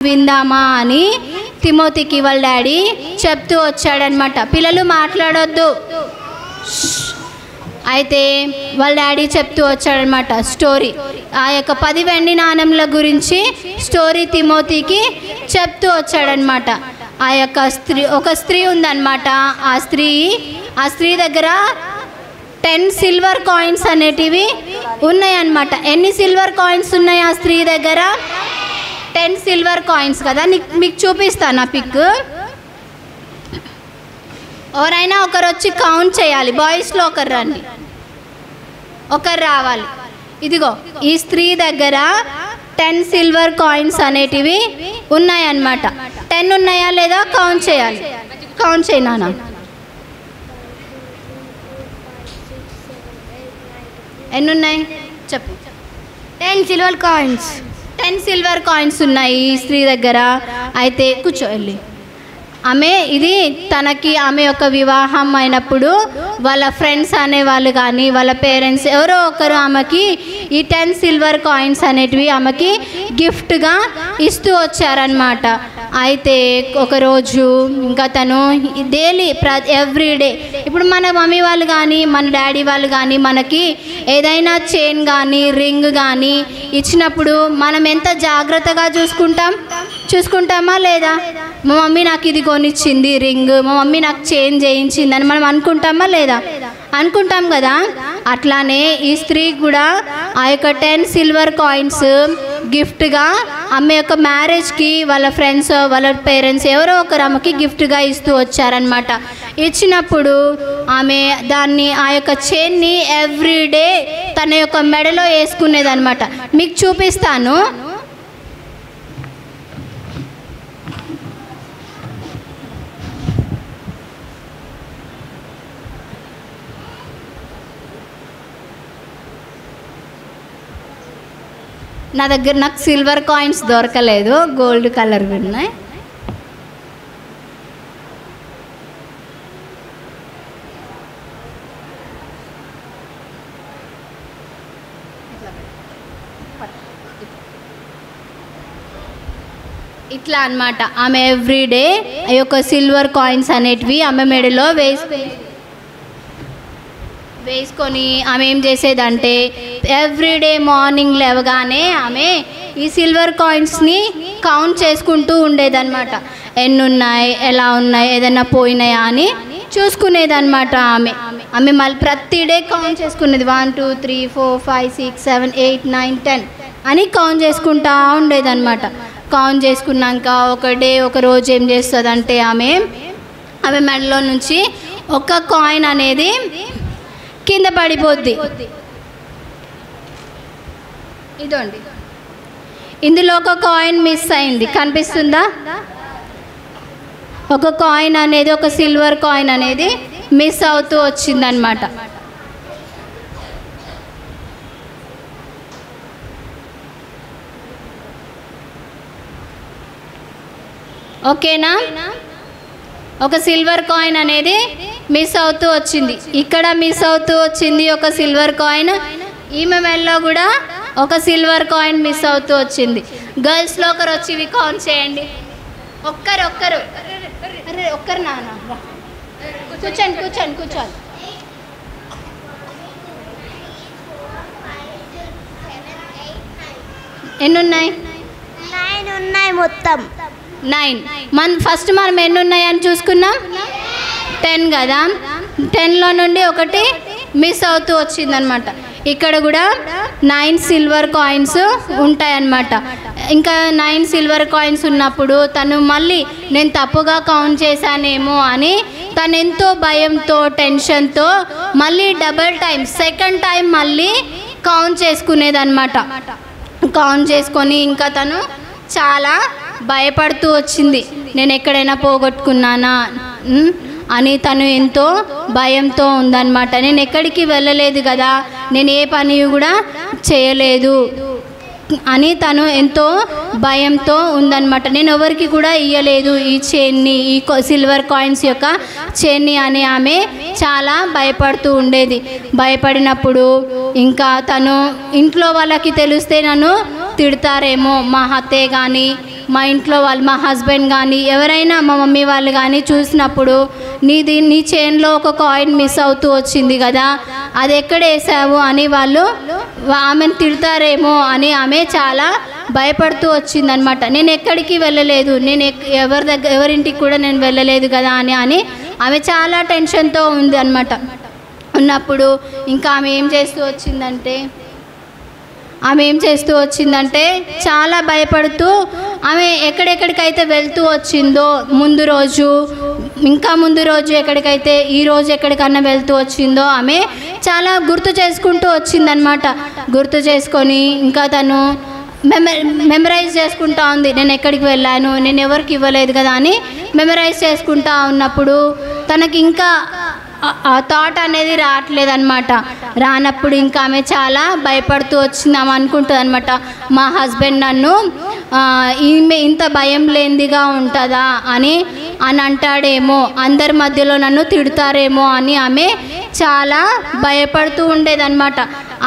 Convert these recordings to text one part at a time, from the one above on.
విందామా అని తిమోతికి వాళ్ళ డాడీ చెప్తూ వచ్చాడనమాట. పిల్లలు మాట్లాడొద్దు. అయితే వాళ్ళ డాడీ చెప్తూ వచ్చాడనమాట స్టోరీ. ఆ యొక్క 10 వెండి నాణెంల గురించి స్టోరీ తిమోతికి చెప్తూ వచ్చాడనమాట. ఆ యొక్క ఒక స్త్రీ ఉందన్నమాట. ఆ స్త్రీ దగ్గర 10 సిల్వర్ కాయిన్స్ అనేటివి ఉన్నాయన్నమాట. ఎన్ని సిల్వర్ కాయిన్స్ ఉన్నాయి ఆ స్త్రీ దగ్గర? 10 సిల్వర్ కాయిన్స్ కదా. మీకు చూపిస్తాను ఆ పిక్. ఎవరైనా ఒకరు వచ్చి కౌంట్ చేయాలి. బాయ్స్లో ఒకరు రండి, ఒకరు రావాలి. ఇదిగో ఈ స్త్రీ దగ్గర 10 సిల్వర్ కాయిన్స్ అనేటివి ఉన్నాయన్నమాట. 10 ఉన్నాయా లేదా కౌంట్ చేయాలి. కౌంట్ చేయనా? ఎన్ని ఉన్నాయి చెప్పు. 10 సిల్వర్ కాయిన్స్. 10 సిల్వర్ కాయిన్స్ ఉన్నాయి ఈ స్త్రీ దగ్గర. అయితే కూర్చోవాలి. ఆమె యొక్క వివాహం అయినప్పుడు వాళ్ళ ఫ్రెండ్స్ అనేవాళ్ళు కానీ వాళ్ళ పేరెంట్స్ ఎవరో ఒకరు ఆమెకి ఈ 10 సిల్వర్ కాయిన్స్ అనేటివి ఆమెకి గిఫ్ట్గా ఇస్తూ వచ్చారనమాట. అయితే ఒకరోజు ఇంకా తను డైలీ ఎవ్రీడే, ఇప్పుడు మన మమ్మీ వాళ్ళు కానీ మన డాడీ వాళ్ళు కానీ మనకి ఏదైనా చైన్ కానీ రింగ్ కానీ ఇచ్చినప్పుడు మనం ఎంత జాగ్రత్తగా చూసుకుంటామా లేదా? మా మమ్మీ నాకు ఇది కొనిచ్చింది రింగ్, మా మమ్మీ నాకు చైన్ చేయించింది అని మనం అనుకుంటామా లేదా? అనుకుంటాం కదా. అట్లానే ఈ స్త్రీ కూడా ఆ యొక్క 10 సిల్వర్ కాయిన్స్ గిఫ్ట్గా ఆమె యొక్క మ్యారేజ్కి వాళ్ళ ఫ్రెండ్స్ వాళ్ళ పేరెంట్స్ ఎవరో ఒకరు ఆమెకి గిఫ్ట్గా ఇస్తూ వచ్చారనమాట. ఇచ్చినప్పుడు ఆమె దాన్ని ఆ యొక్క చైన్ని ఎవ్రీడే తన యొక్క మెడలో వేసుకునేదన్నమాట. మీకు చూపిస్తాను. నాకు సిల్వర్ కాయిన్స్ దొరకలేదు, గోల్డ్ కలర్ ఉన్నాయి. ఇట్లా అన్నమాట. ఆమె ఎవ్రీడే ఈ యొక్క సిల్వర్ కాయిన్స్ అనేటివి ఆమె మెడలో వేసుకొని ఆమె ఏం చేసేదంటే ఎవ్రీడే మార్నింగ్ లేవగానే ఆమె ఈ సిల్వర్ కాయిన్స్ని కౌంట్ చేసుకుంటూ ఉండేదన్నమాట. ఎన్ని ఉన్నాయి, ఎలా ఉన్నాయి, ఏదైనా పోయినాయా అని చూసుకునేదన్నమాట. ఆమె మళ్ళీ ప్రతి డే కౌంట్ చేసుకునేది. 1 2 3 4 5 6 7 8 9 10 అని కౌంట్ చేసుకుంటూ ఉండేదన్నమాట. కౌంట్ చేసుకున్నాక ఒక రోజు ఏం చేస్తుందంటే ఆమె మెడలో నుంచి ఒక కాయిన్ అనేది కింద పడిపోద్ది. ఇదండి, ఇందులో ఒక కాయిన్ మిస్ అయింది, కనిపిస్తుందా? ఒక కాయిన్ అనేది, ఒక సిల్వర్ కాయిన్ అనేది మిస్ అవుతూ వచ్చిందనమాట. ఓకేనా? ఒక సిల్వర్ కాయిన్ అనేది మిస్ అవుతూ వచ్చింది. ఇక్కడ మిస్ అవుతూ వచ్చింది ఒక సిల్వర్ కాయిన్. ఈమె మెడలో కూడా ఒక సిల్వర్ కాయిన్ మిస్ అవుతూ వచ్చింది. గర్ల్స్లో ఒకరు వచ్చి ఇవి కౌంట్ చేయండి. ఒక్కరు నాన్న కూర్చోండి. ఎన్ని ఉన్నాయి? 9 ఉన్నాయి మొత్తం. 9. ఫస్ట్ మనం ఎన్ని ఉన్నాయని చూసుకున్నాం, 10 కదా. 10లో నుండి ఒకటి మిస్ అవుతూ వచ్చిందనమాట. ఇక్కడ కూడా 9 సిల్వర్ కాయిన్స్ ఉంటాయన్నమాట. ఇంకా 9 సిల్వర్ కాయిన్స్ ఉన్నప్పుడు తను మళ్ళీ నేను తప్పుగా కౌంట్ చేశానేమో అని తను ఎంతో భయంతో టెన్షన్తో మళ్ళీ సెకండ్ టైం మళ్ళీ కౌంట్ చేసుకునేదన్నమాట. కౌంట్ చేసుకొని ఇంకా తను చాలా భయపడుతూ వచ్చింది. నేను ఎక్కడైనా పోగొట్టుకున్నానా అని తను ఎంతో భయంతో ఉందన్నమాట. నేను ఎక్కడికి వెళ్ళలేదు కదా, నేను ఏ పని కూడా చేయలేదు అని తను ఎంతో భయంతో ఉందన్నమాట. నేను ఎవరికి కూడా ఇయ్యలేదు ఈ చైన్ని, ఈ సిల్వర్ కాయిన్స్ యొక్క చైన్ని అని ఆమె చాలా భయపడుతూ ఉండేది. భయపడినప్పుడు ఇంకా తను ఇంట్లో వాళ్ళకి తెలిస్తే నన్ను తిడతారేమో, మా అత్తయ్య కానీ మా ఇంట్లో వాళ్ళు, మా హస్బెండ్ కానీ ఎవరైనా మా మమ్మీ వాళ్ళు కానీ చూసినప్పుడు నీ చైన్లో ఒక కాయిన్ మిస్ అవుతూ వచ్చింది కదా, అది ఎక్కడ వేసావు అని వాళ్ళు ఆమెను తిడతారేమో అని ఆమె చాలా భయపడుతూ వచ్చిందనమాట. నేను ఎక్కడికి వెళ్ళలేదు, నేను ఎవరింటికి కూడా నేను వెళ్ళలేదు కదా అని ఆమె చాలా టెన్షన్తో ఉంది అనమాట. ఉన్నప్పుడు ఇంకా ఆమె ఏం చేస్తూ వచ్చిందంటే చాలా భయపడుతూ ఆమె ఎక్కడెక్కడికైతే వెళ్తూ వచ్చిందో ముందు రోజు, ఇంకా ముందు రోజు ఎక్కడికైతే ఈ రోజు ఎక్కడికన్నా వెళ్తూ వచ్చిందో ఆమె చాలా గుర్తు చేసుకుంటూ వచ్చిందనమాట. గుర్తు చేసుకొని ఇంకా తను మెమరైజ్ చేసుకుంటా ఉంది. నేను ఎక్కడికి వెళ్ళాను, నేను ఎవరికి ఇవ్వలేదు కదా అని మెమరైజ్ చేసుకుంటా ఉన్నప్పుడు తనకి ఇంకా ఆ థాట్ అనేది రావట్లేదన్నమాట. రానప్పుడు ఇంకా ఆమె చాలా భయపడుతూ వచ్చింది. ఆమె అనుకుంటుంది అనమాట, మా హస్బెండ్ నన్ను ఈమె ఇంత భయం లేనిదిగా ఉంటుందా అని అంటాడేమో, అందరి మధ్యలో నన్ను తిడతారేమో అని ఆమె చాలా భయపడుతూ ఉండేదన్నమాట.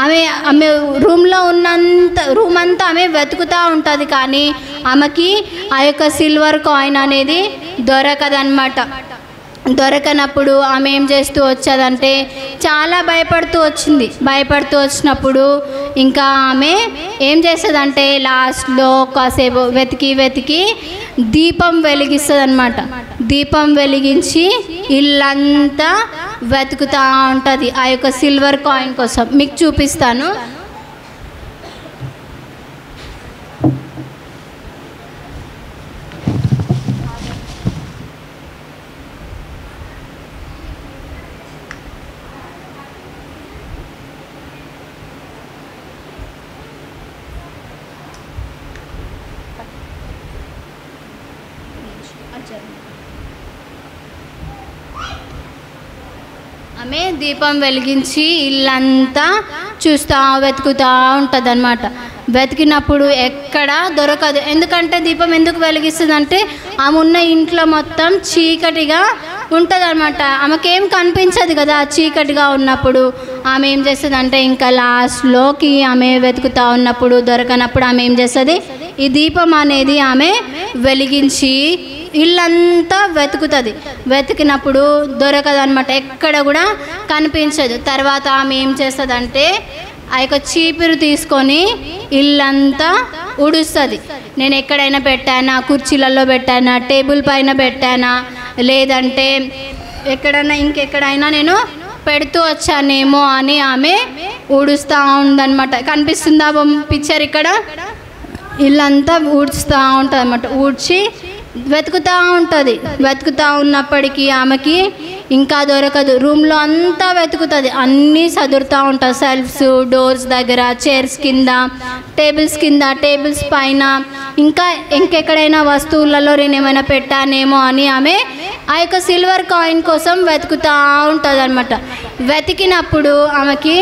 ఆమె రూమ్లో రూమ్ అంతా ఆమె వెతుకుతూ ఉంటుంది, కానీ ఆమెకి ఆ యొక్క సిల్వర్ కాయిన్ అనేది దొరకదన్నమాట. దొరకనప్పుడు ఆమె ఏం చేస్తూ వచ్చేదంటే చాలా భయపడుతూ వచ్చినప్పుడు ఇంకా ఆమె ఏం చేసేదంటే లాస్ట్లో కాసేపు వెతికి దీపం వెలిగిస్తుంది అనమాట. దీపం వెలిగించి ఇల్లంతా వెతుకుతూ ఉంటుంది ఆ యొక్క సిల్వర్ కాయిన్ కోసం. మీకు చూపిస్తాను. ఆమె దీపం వెలిగించి ఇల్లంతా వెతుకుతూ ఉంటుంది అనమాట. వెతికినప్పుడు ఎక్కడ దొరకదు. ఎందుకంటే దీపం ఎందుకు వెలిగిస్తుంది అంటే ఆమె ఉన్న ఇంట్లో మొత్తం చీకటిగా ఉంటుంది అనమాట. ఆమెకేం కనిపించదు కదా చీకటిగా ఉన్నప్పుడు. ఆమె ఏం చేస్తుంది అంటే ఇంకా లాస్ట్లోకి ఆమె వెతుకుతూ ఉన్నప్పుడు దొరకనప్పుడు ఆమె ఏం చేస్తుంది, ఈ దీపం అనేది ఆమె వెలిగించి ఇల్లంతా వెతికినప్పుడు దొరకదు అనమాట, ఎక్కడ కూడా కనిపించదు. తర్వాత ఆమె ఏం చేస్తుందంటే ఆ యొక్క చీపురు తీసుకొని ఇల్లంతా ఉడుస్తుంది. నేను ఎక్కడైనా పెట్టానా, కుర్చీలలో పెట్టానా, టేబుల్ పైన పెట్టానా, లేదంటే ఇంకెక్కడైనా నేను పెడుతూ వచ్చానేమో అని ఆమె ఊడుస్తూ ఉందన్నమాట. కనిపిస్తుందా పిక్చర్? ఇక్కడ ఇల్లంతా ఊడ్చుతూ ఉంటుంది అన్నమాట. ఊడ్చి వెతుకుతూ ఉన్నప్పటికీ ఆమెకి ఇంకా దొరకదు. రూమ్లో అంతా వెతుకుతుంది, అన్నీ సదురుతూ ఉంటుంది. సెల్ఫ్స్, డోర్స్ దగ్గర, చైర్స్ కింద, టేబుల్స్ కింద, టేబుల్స్ పైన, ఇంకెక్కడైనా వస్తువులలో నేను ఏమైనా పెట్టానేమో అని ఆమె ఆ యొక్క సిల్వర్ కాయిన్ కోసం వెతుకుతూ ఉంటుంది అనమాట. వెతికినప్పుడు ఆమెకి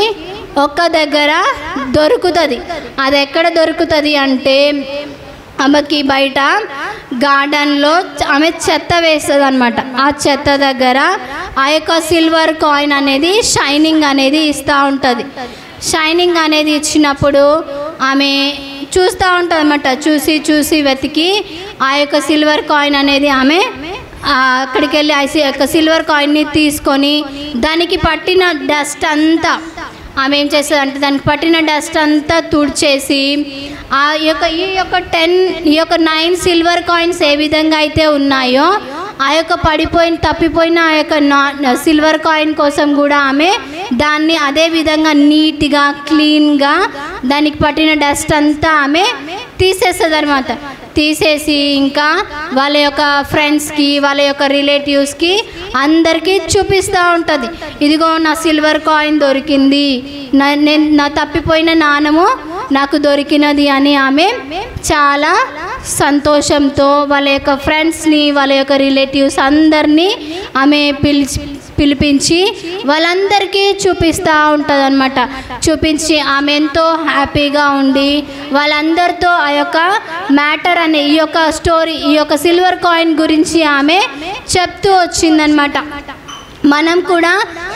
ఒక్క దగ్గర దొరుకుతుంది. అది ఎక్కడ దొరుకుతుంది అంటే ఆమెకి బయట గార్డెన్లో ఆమె చెత్త వేస్తుంది అనమాట. ఆ చెత్త దగ్గర ఆ యొక్క సిల్వర్ కాయిన్ అనేది షైనింగ్ అనేది ఇస్తూ ఉంటుంది. షైనింగ్ అనేది ఇచ్చినప్పుడు ఆమె చూస్తూ ఉంటుంది అనమాట. చూసి వెతికి ఆ యొక్క సిల్వర్ కాయిన్ అనేది ఆమె అక్కడికి వెళ్ళి ఆ యొక్క సిల్వర్ కాయిన్ని తీసుకొని దానికి పట్టిన డస్ట్ అంతా ఆమె ఏం చేస్తుంది అంటే దానికి పట్టిన డస్ట్ అంతా తుడిచేసి ఈ యొక్క 9 సిల్వర్ కాయిన్స్ ఏ విధంగా అయితే ఉన్నాయో ఆ యొక్క తప్పిపోయిన ఆ యొక్క సిల్వర్ కాయిన్ కోసం కూడా ఆమె దాన్ని అదే విధంగా నీట్గా క్లీన్గా దానికి పట్టిన డస్ట్ అంతా ఆమె తీసేస్తుంది అనమాట. తీసేసి ఇంకా వాళ్ళ యొక్క ఫ్రెండ్స్కి, వాళ్ళ యొక్క రిలేటివ్స్కి అందరికీ చూపిస్తూ ఉంటుంది. ఇదిగో నా సిల్వర్ కాయిన్ దొరికింది, నా తప్పిపోయిన నాణెము నాకు దొరికినది అని ఆమె చాలా సంతోషంతో వాళ్ళ యొక్క ఫ్రెండ్స్ని, వాళ్ళ యొక్క రిలేటివ్స్ అందరినీ ఆమె పిలిపించి వాళ్ళందరికీ చూపిస్తూ ఉంటుంది అనమాట. చూపించి ఆమె ఎంతో హ్యాపీగా ఉండి వాళ్ళందరితో ఆ యొక్క మ్యాటర్ అనే ఈ యొక్క స్టోరీ, ఈ యొక్క సిల్వర్ కాయిన్ గురించి ఆమె చెప్తూ వచ్చిందనమాట. మనం కూడా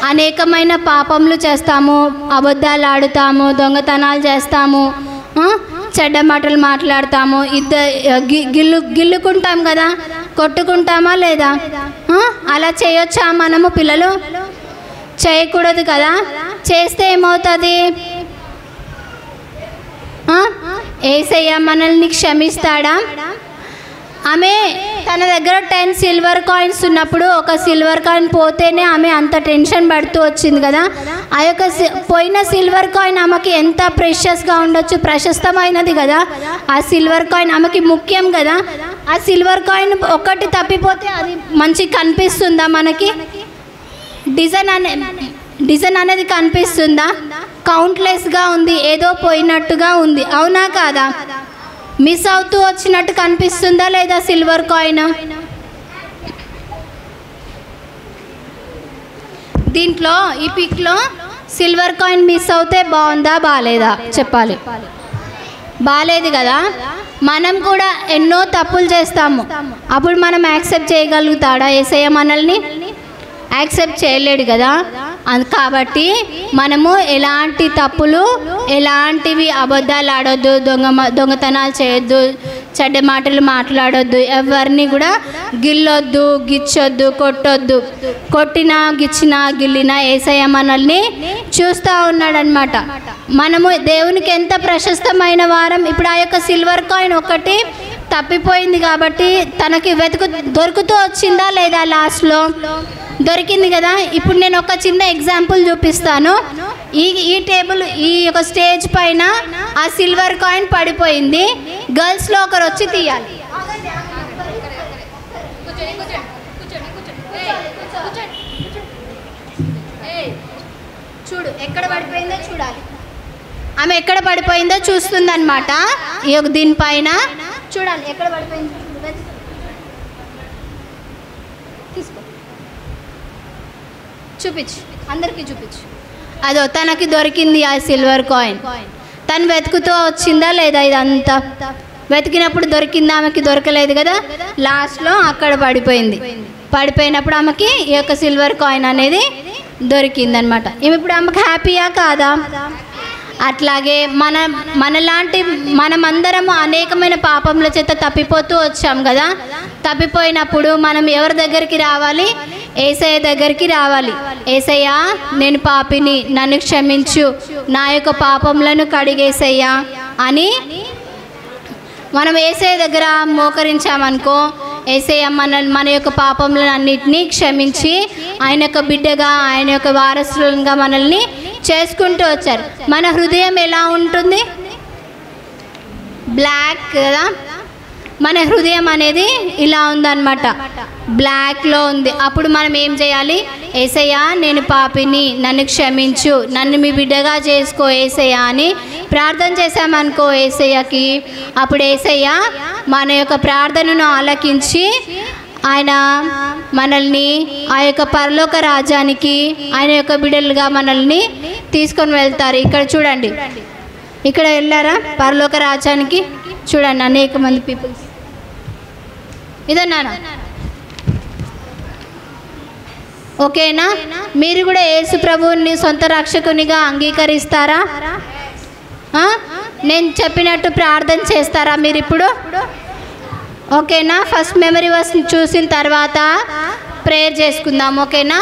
అనేకమైన పాపములు చేస్తాము, అబద్ధాలు ఆడుతాము, దొంగతనాలు చేస్తాము, చెడ్డ మాటలు మాట్లాడతాము, గిల్లుకుంటాం కదా, కొట్టుకుంటామా లేదా? అలా చేయొచ్చా మనము? పిల్లలు చేయకూడదు కదా. చేస్తే ఏమవుతుంది? యేసయ్య మనల్ని క్షమిస్తాడా? ఆమె తన దగ్గర 10 సిల్వర్ కాయిన్స్ ఉన్నప్పుడు ఒక సిల్వర్ కాయిన్ పోతేనే ఆమె అంత టెన్షన్ పడుతూ వచ్చింది కదా. ఆ యొక్క పోయిన సిల్వర్ కాయిన్ ఆమెకి ఎంత ప్రెషియస్గా ఉండొచ్చు, ప్రశస్తమైనది కదా. ఆ సిల్వర్ కాయిన్ ఆమెకి ముఖ్యం కదా. ఆ సిల్వర్ కాయిన్ ఒక్కటి తప్పిపోతే అది మంచి కనిపిస్తుందా మనకి? డిజైన్ అనేది కనిపిస్తుందా? కౌంట్లెస్గా ఉంది, ఏదో పోయినట్టుగా ఉంది, అవునా కాదా? మిస్ అవుతూ వచ్చినట్టు కనిపిస్తుందా లేదా సిల్వర్ కాయిన్? దీంట్లో ఈ పిక్లో సిల్వర్ కాయిన్ మిస్ అవుతే బాగుందా బాగాలేదా చెప్పాలి. బాగాలేదు కదా. మనం కూడా ఎన్నో తప్పులు చేస్తాము, అప్పుడు మనం యాక్సెప్ట్ చేయగలుగుతాడా యేసయ్య మనల్ని? యాక్సెప్ట్ చేయలేడు కదా. కాబట్టి మనము ఎలాంటి తప్పులు, ఎలాంటివి అబద్ధాలు ఆడొద్దు, దొంగతనాలు చేయొద్దు, చెడ్డ మాటలు మాట్లాడొద్దు, ఎవరిని కూడా గిల్లొద్దు, గిచ్చొద్దు, కొట్టొద్దు. కొట్టినా గిచ్చినా గిల్లినా యేసయ్య మనల్ని చూస్తూ ఉన్నాడనమాట. మనము దేవునికి ఎంత ప్రశస్తమైన వారం. ఇప్పుడు ఆ యొక్క సిల్వర్ కాయిన్ ఒకటి తప్పిపోయింది కాబట్టి తనకి దొరుకుతూ వచ్చిందా లేదా? లాస్ట్లో దొరికింది కదా. ఇప్పుడు నేను ఒక చిన్న ఎగ్జాంపుల్ చూపిస్తాను. ఈ టేబుల్, ఈ యొక్క స్టేజ్ పైన ఆ సిల్వర్ కాయిన్ పడిపోయింది. గర్ల్స్లో ఒకరు వచ్చి తీయాలి. చూడు ఎక్కడ పడిపోయిందో చూడాలి. ఆమె ఎక్కడ పడిపోయిందో చూస్తుందన్నమాట. ఈ యొక్క దీనిపైన చూడాలి ఎక్కడ పడిపోయిందో. తీసుకో, చూపించు, అందరికీ చూపించు. అదో తనకి దొరికింది ఆ సిల్వర్ కాయిన్. తను వెతుకుతూ వచ్చిందా లేదా? ఇదంతా వెతికినప్పుడు దొరికిందా? ఆమెకి దొరకలేదు కదా. లాస్ట్లో అక్కడ పడిపోయినప్పుడు ఆమెకి ఈ యొక్క సిల్వర్ కాయిన్ అనేది దొరికిందనమాట. ఇప్పుడు ఆమెకు హ్యాపీయా కాదా? అట్లాగే మనలాంటి మనమందరము అనేకమైన పాపముల చేత తప్పిపోతూ వచ్చాం కదా. తప్పిపోయినప్పుడు మనం ఎవరి దగ్గరికి రావాలి? యేసయ్య దగ్గరికి రావాలి. యేసయ్య, నేను పాపిని, నన్ను క్షమించు, నా యొక్క పాపములను కడిగేసయ్యా అని మనం యేసయ్య దగ్గర మోకరించామనుకో, యేసయ్య మన యొక్క పాపములను అన్నిటినీ క్షమించి ఆయన యొక్క బిడ్డగా, ఆయన యొక్క వారసులుగా మనల్ని చేసుకుంటూ వచ్చారు. మన హృదయం ఎలా ఉంటుంది? బ్లాక్ కదా. మన హృదయం అనేది ఇలా ఉందన్నమాట, బ్లాక్లో ఉంది. అప్పుడు మనం ఏం చేయాలి? యేసయ్య, నేను పాపిని, నన్ను క్షమించు, నన్ను మీ బిడ్డగా చేసుకో యేసయ్య అని ప్రార్థన చేశామనుకో యేసయ్యకి, అప్పుడు యేసయ్య మన యొక్క ప్రార్థనను ఆలకించి ఆయన మనల్ని ఆ యొక్క పరలోక రాజ్యానికి, ఆయన యొక్క బిడ్డలుగా మనల్ని తీసుకొని వెళ్తారు. ఇక్కడ చూడండి, ఇక్కడ వెళ్ళారా పరలోక రాజ్యానికి? చూడండి అనేక మంది పీపుల్స్. ఇదన్నానా? ఓకేనా? మీరు కూడా యేసు ప్రభువుని సొంత రక్షకునిగా అంగీకరిస్తారా? నేను చెప్పినట్టు ప్రార్థన చేస్తారా మీరు ఇప్పుడు? ఓకేనా? ఫస్ట్ మెమరీ వర్స్ చూసిన తర్వాత ప్రేయర్ చేసుకుందాం. ఓకేనా?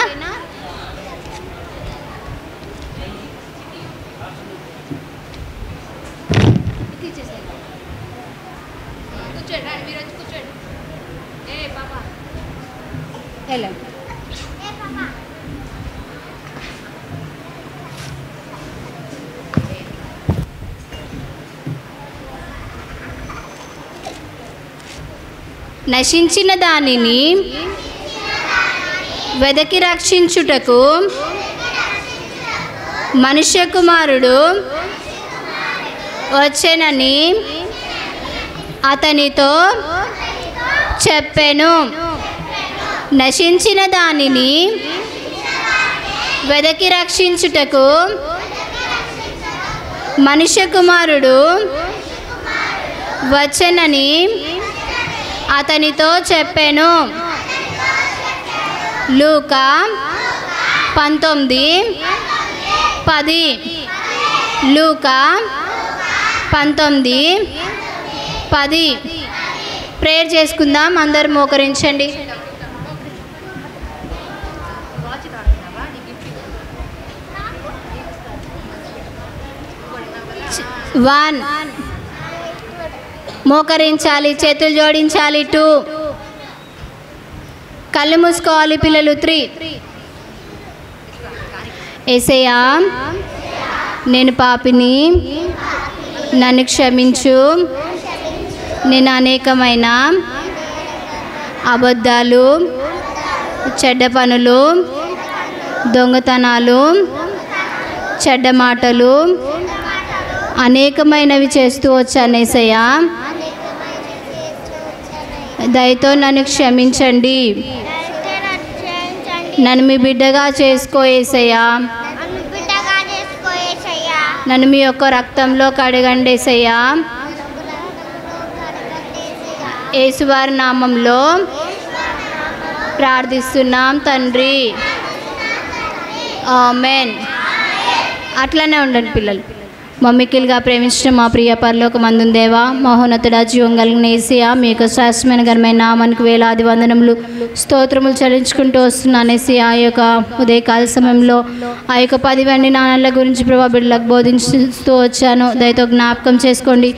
నశించిన దానిని వెదకి రక్షించుటకు మనుష్య కుమారుడు వచ్చెనని అతనితో చెప్పెను. నశించిన దానిని వెదకి రక్షించుటకు మనుష్య కుమారుడు వచ్చెనని అతనితో చెప్పెను. లూకా 19:10. లూకా 19, 10 ప్రేయర్ చేసుకుందాం. అందరు మోకరించండి. 1 మోకరించాలి, చేతులు జోడించాలి. 2 కళ్ళు మూసుకోవాలి పిల్లలు. 3 యేసయ్యా నేను పాపిని, నన్ను క్షమించు. నేను అనేకమైన అబద్ధాలు, చెడ్డ పనులు, దొంగతనాలు, చెడ్డ మాటలు అనేకమైనవి చేస్తూ వచ్చాను యేసయ్యా. దయతో నన్ను క్షమించండి. నన్ను మీ బిడ్డగా చేసుకో యేసయ్యా. నన్ను మీ యొక్క రక్తంలో కడగండి యేసయ్యా. యేసువారి నామంలో ప్రార్థిస్తున్నాం తండ్రి, ఆమేన్. అట్లనే ఉండండి పిల్లలు. మమ్మికిలుగా ప్రేమించిన మా ప్రియ పరలోకమందున దేవా, మహోన్నతుడా, జీవం కలిగిన యేసయ్యా, మీ యొక్క శ్రేష్టమైన ఘనమైన నామానికి వేలాది వందనములు స్తోత్రములు చెల్లించుకుంటూ వస్తున్నాను యేసయ్యా. ఆ యొక్క ఉదయకాల సమయంలో ఆ యొక్క 10 వెండి నాణాల గురించి ప్రభా బిడ్డలకు బోధిస్తూ వచ్చాను. దయతో జ్ఞాపకం చేసుకోండి.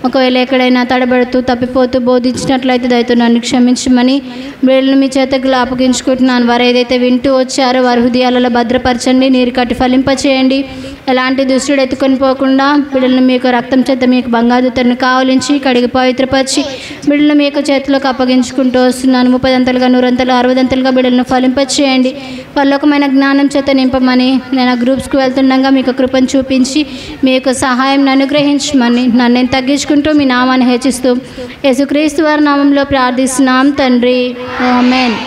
ఒకవేళ ఎక్కడైనా తడబడుతూ తప్పిపోతూ బోధించినట్లయితే దయతో నన్ను క్షమించమని బిడ్డలను మీ చేతకు అప్పగించుకుంటున్నాను. వారు ఏదైతే వింటూ వచ్చారో వారి హృదయాలలో భద్రపరచండి, నీరు కట్టి ఫలింపచేయండి. ఎలాంటి దుష్టుడు ఎత్తుకొని పోకుండా బిడ్డలను మీ యొక్క రక్తం చేత మీ యొక్క బంగారుతను కావలించి కడిగి పవిత్రపరిచి బిడ్డలను మీ యొక్క చేతిలోకి అప్పగించుకుంటూ వస్తున్నాను. 30 అంతలుగా 100 అంతలుగా 60 అంతలుగా బిడ్డలను ఫలింపచేయండి. పరలోకమైన జ్ఞానం చేత నింపమని నేను గ్రూప్స్కి వెళ్తుండగా మీకు కృపను చూపించి మీ యొక్క సహాయం అనుగ్రహించమని నన్ను నేను తగ్గించుకుంటూ మీ నామాన్ని హెచ్చిస్తూ యేసుక్రీస్తు వారి నామంలో ప్రార్థిస్తున్నాం తండ్రి, ఆమేన్.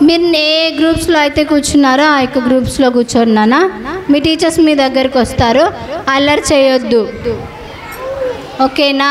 మీరు ఏ గ్రూప్స్లో అయితే కూర్చున్నారో ఆ యొక్క గ్రూప్స్లో కూర్చున్నానా. మీ టీచర్స్ మీ దగ్గరికి వస్తారు, అల్లరి చేయొద్దు, ఓకేనా?